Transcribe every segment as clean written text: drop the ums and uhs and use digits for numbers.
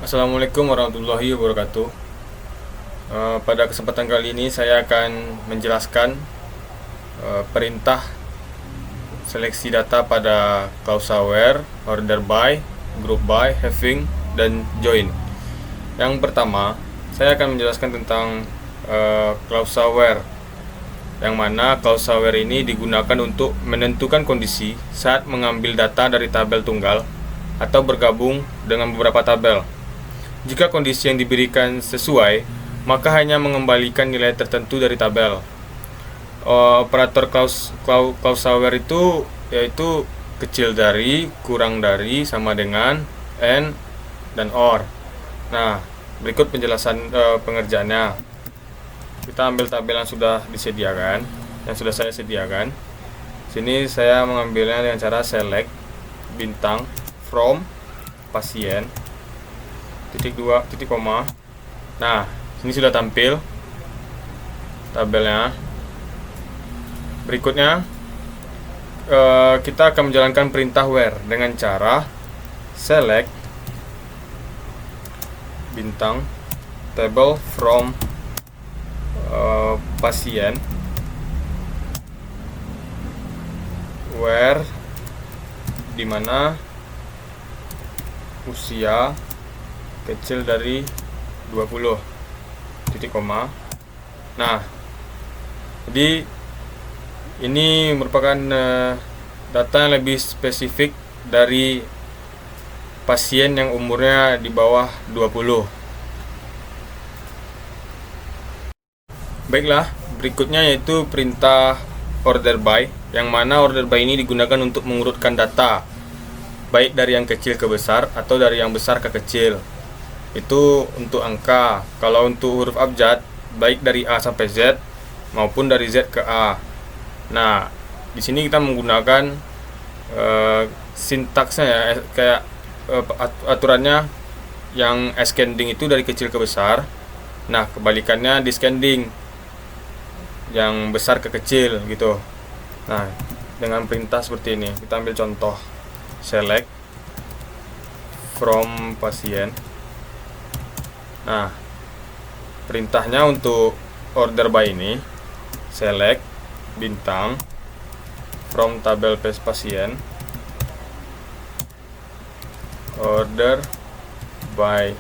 Assalamualaikum warahmatullahi wabarakatuh. Pada kesempatan kali ini saya akan menjelaskan perintah seleksi data pada clause where, order by, group by, having, dan join. Yang pertama, saya akan menjelaskan tentang clause where, yang mana clause where ini digunakan untuk menentukan kondisi saat mengambil data dari tabel tunggal atau bergabung dengan beberapa tabel. Jika kondisi yang diberikan sesuai, maka hanya mengembalikan nilai tertentu dari tabel. Operator clause where itu yaitu kecil dari, kurang dari, sama dengan, and, dan or. Nah, berikut penjelasan pengerjaannya. Kita ambil tabel yang sudah disediakan, yang sudah saya sediakan. Sini saya mengambilnya dengan cara select bintang from pasien titik 2 titik koma. Nah, ini sudah tampil tabelnya. Berikutnya kita akan menjalankan perintah where dengan cara select bintang table from pasien where dimana usia kecil dari 20 titik koma. Nah, jadi ini merupakan data yang lebih spesifik dari pasien yang umurnya di bawah 20. Baiklah, berikutnya yaitu perintah order by, yang mana order by ini digunakan untuk mengurutkan data baik dari yang kecil ke besar atau dari yang besar ke kecil. Itu untuk angka. Kalau untuk huruf abjad, baik dari A sampai Z maupun dari Z ke A. Nah, di sini kita menggunakan sintaksnya ya, kayak aturannya yang ascending itu dari kecil ke besar. Nah, kebalikannya descending, yang besar ke kecil gitu. Nah, dengan perintah seperti ini, kita ambil contoh select from pasien. Nah, perintahnya untuk order by ini select bintang from tabel pasien order by.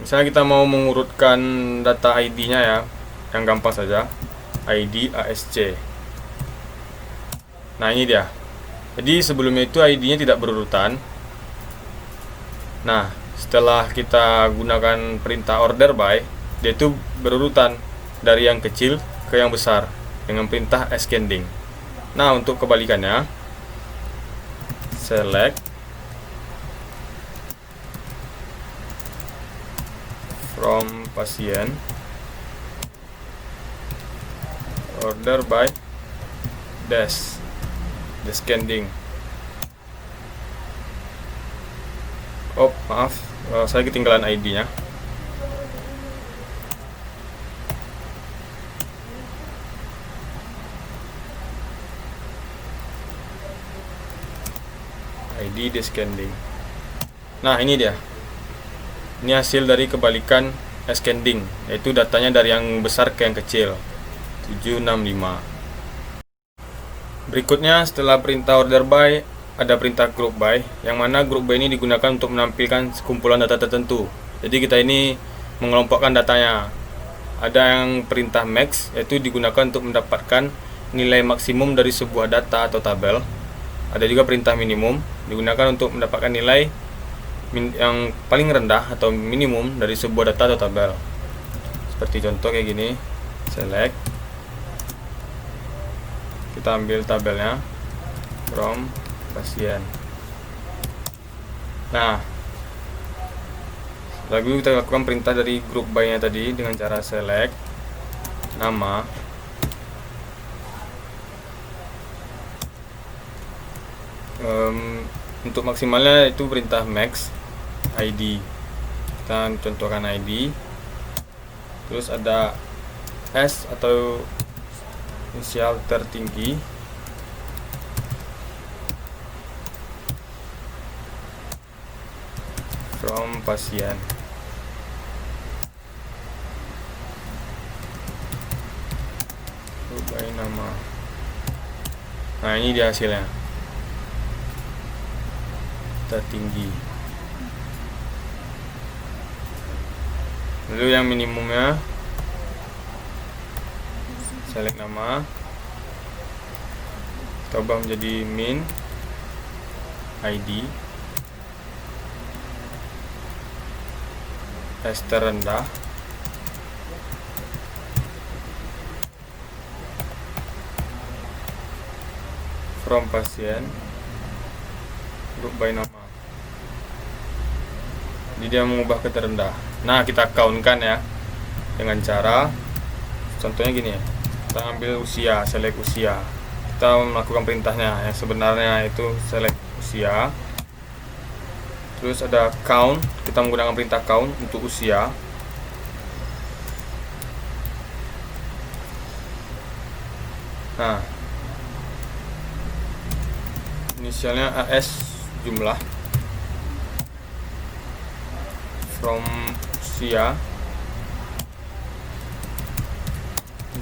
Misalnya kita mau mengurutkan data ID-nya ya, yang gampang saja, ID ASC. Nah, ini dia. Jadi sebelumnya itu ID-nya tidak berurutan. Nah, setelah kita gunakan perintah order by, dia itu berurutan dari yang kecil ke yang besar dengan perintah ascending. Nah, untuk kebalikannya select from pasien order by descending. Oh, maaf, saya ketinggalan ID-nya. ID descending. Nah, ini dia. Ini hasil dari kebalikan ascending, yaitu datanya dari yang besar ke yang kecil. 765. Berikutnya setelah perintah order by, ada perintah group by, yang mana group by ini digunakan untuk menampilkan sekumpulan data tertentu. Jadi kita ini mengelompokkan datanya. Ada yang perintah max, yaitu digunakan untuk mendapatkan nilai maksimum dari sebuah data atau tabel. Ada juga perintah minimum, digunakan untuk mendapatkan nilai yang paling rendah atau minimum dari sebuah data atau tabel. Seperti contoh kayak gini, select, kita ambil tabelnya from pasien. Nah, lalu kita lakukan perintah dari group by nya tadi dengan cara select nama, untuk maksimalnya itu perintah max ID. Kita contohkan ID, terus ada S atau inisial tertinggi, from pasien. by nama. Nah, ini dia hasilnya. Data tinggi. Lalu yang minimumnya, select nama, kita ubah menjadi min ID, S terendah, from pasien, group by nama. Jadi dia mengubah ke terendah. Nah, kita countkan ya dengan cara, contohnya gini ya, kita ambil usia, select usia, kita melakukan perintahnya yang sebenarnya itu select usia, terus ada count, kita menggunakan perintah count untuk usia. Nah, inisialnya AS jumlah, from usia,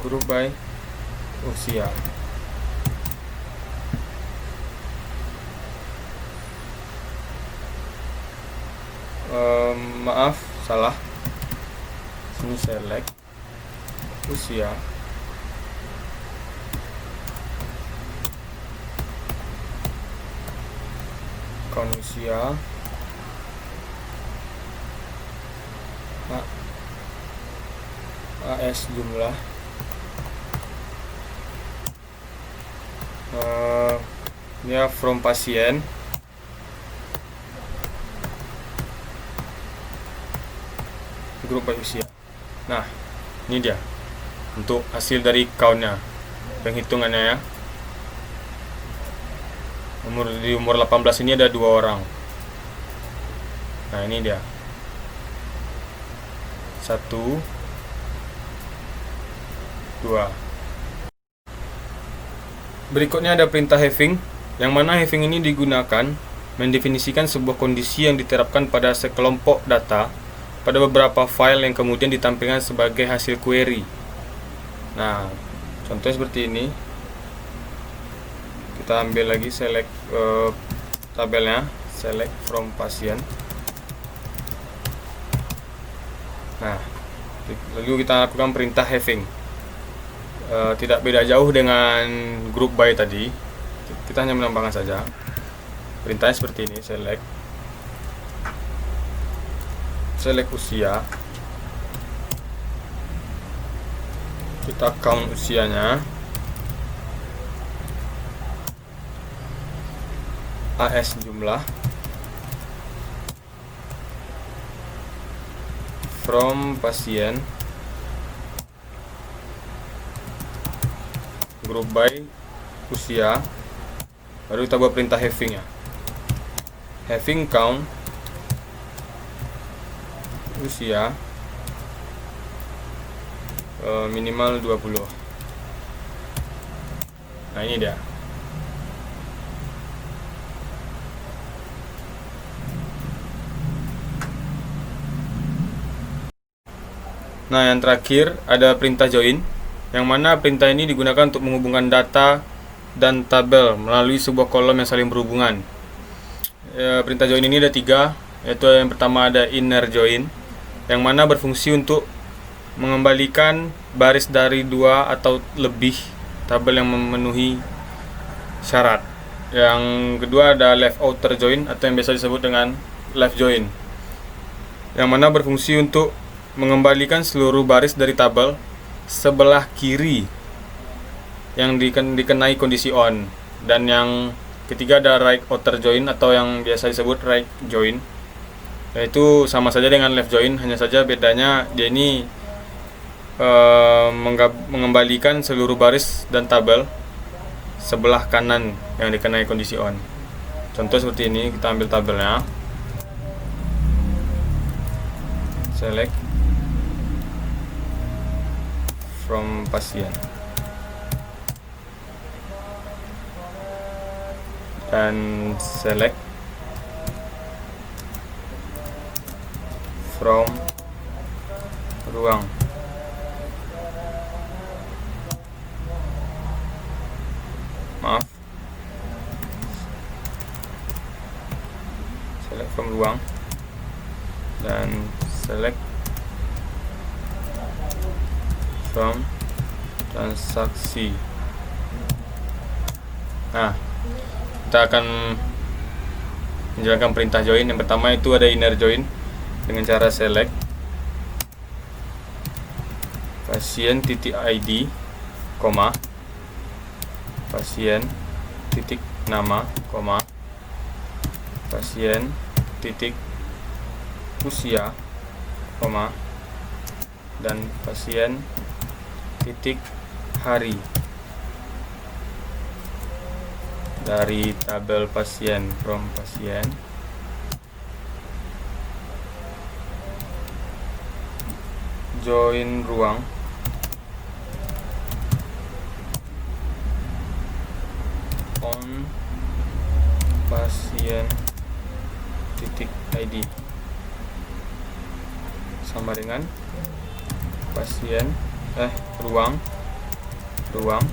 group by usia. Maaf, salah. Sini select usia, count usia, AS jumlah, ya from pasien, grup by usia. Nah, ini dia untuk hasil dari countnya, penghitungannya ya. Di umur 18 ini ada 2 orang. Nah, ini dia 1, 2. Berikutnya ada perintah having, yang mana having ini digunakan mendefinisikan sebuah kondisi yang diterapkan pada sekelompok data pada beberapa file yang kemudian ditampilkan sebagai hasil query. Nah, contohnya seperti ini. Kita ambil lagi, select tabelnya, select from pasien. Nah, lalu kita lakukan perintah having. Tidak beda jauh dengan group by tadi, kita hanya menambahkan saja. Perintahnya seperti ini, select usia, kita count usianya, AS jumlah, from pasien, group by usia. Baru kita buat perintah having ya, having count usia minimal 20. Nah, ini dia. Nah, yang terakhir ada perintah join, yang mana perintah ini digunakan untuk menghubungkan data dan tabel melalui sebuah kolom yang saling berhubungan. Perintah join ini ada 3, yaitu yang pertama ada inner join, yang mana berfungsi untuk mengembalikan baris dari 2 atau lebih tabel yang memenuhi syarat. Yang kedua ada left outer join, atau yang biasa disebut dengan left join, yang mana berfungsi untuk mengembalikan seluruh baris dari tabel sebelah kiri yang dikenai kondisi on. Dan yang ketiga ada right outer join, atau yang biasa disebut right join, yaitu sama saja dengan left join, hanya saja bedanya dia ini mengembalikan seluruh baris dan tabel sebelah kanan yang dikenai kondisi on. Contoh seperti ini, kita ambil tabelnya, select from pasien, dan select from ruang. dan select from transaksi. Nah, kita akan menjalankan perintah join. Yang pertama itu ada inner join dengan cara select pasien titik ID, koma, pasien titik nama, koma, pasien titik usia, koma, dan pasien titik hari dari tabel pasien from pasien join ruang on pasien titik ID sama dengan pasien ruang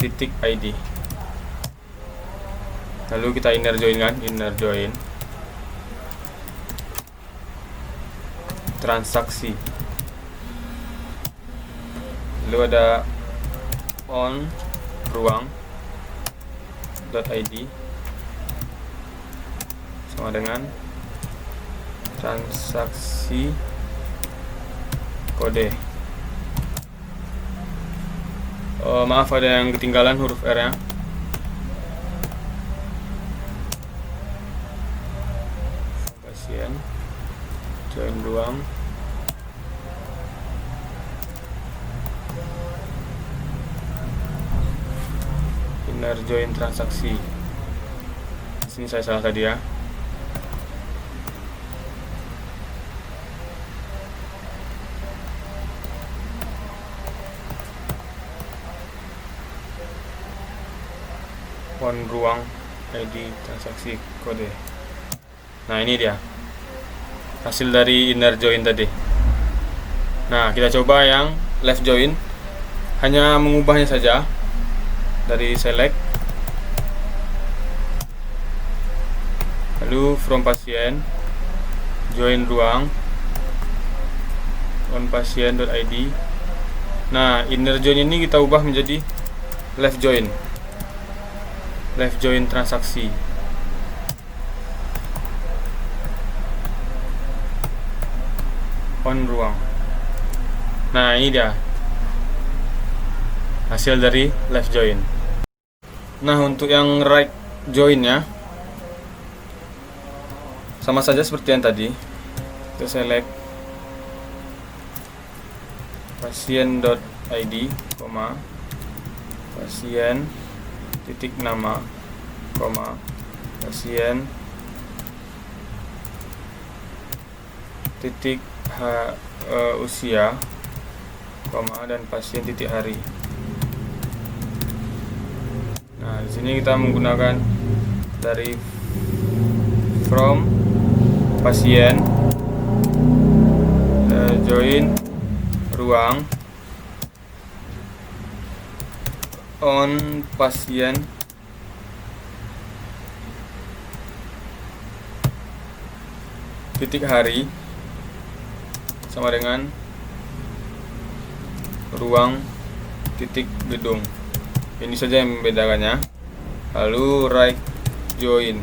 titik ID. Lalu kita inner join kan, inner join transaksi. Lalu ada on ruang .id sama dengan transaksi kode. Maaf ada yang ketinggalan huruf R nya. Pasien join ruang inner join transaksi. Sini saya salah tadi ya. On ruang ID transaksi kode. Nah, ini dia hasil dari inner join tadi. Nah, kita coba yang left join, hanya mengubahnya saja dari select, lalu from pasien join ruang on pasien.id. Nah, inner join ini kita ubah menjadi left join transaksi. On ruang. Nah, ini dia hasil dari left join. Nah, untuk yang right join nya sama saja seperti yang tadi. Kita select pasien.id, pasien titik nama, pasien titik usia, dan pasien titik hari. Nah, di sini kita menggunakan dari from pasien join ruang on pasien titik hari sama dengan ruang titik gedung. Ini saja yang membedakannya. Lalu right join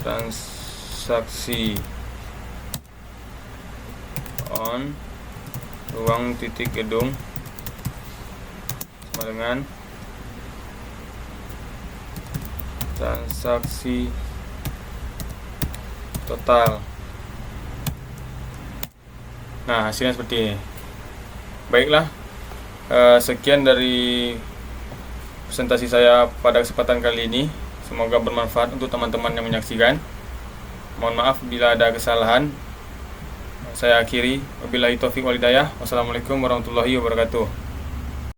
transaksi on ruang titik gedung sama dengan transaksi total. Nah, hasilnya seperti ini. Baiklah, sekian dari presentasi saya pada kesempatan kali ini. Semoga bermanfaat untuk teman-teman yang menyaksikan. Mohon maaf bila ada kesalahan. Saya akhiri. Wabillahi taufiq wal hidayah. Wassalamualaikum warahmatullahi wabarakatuh.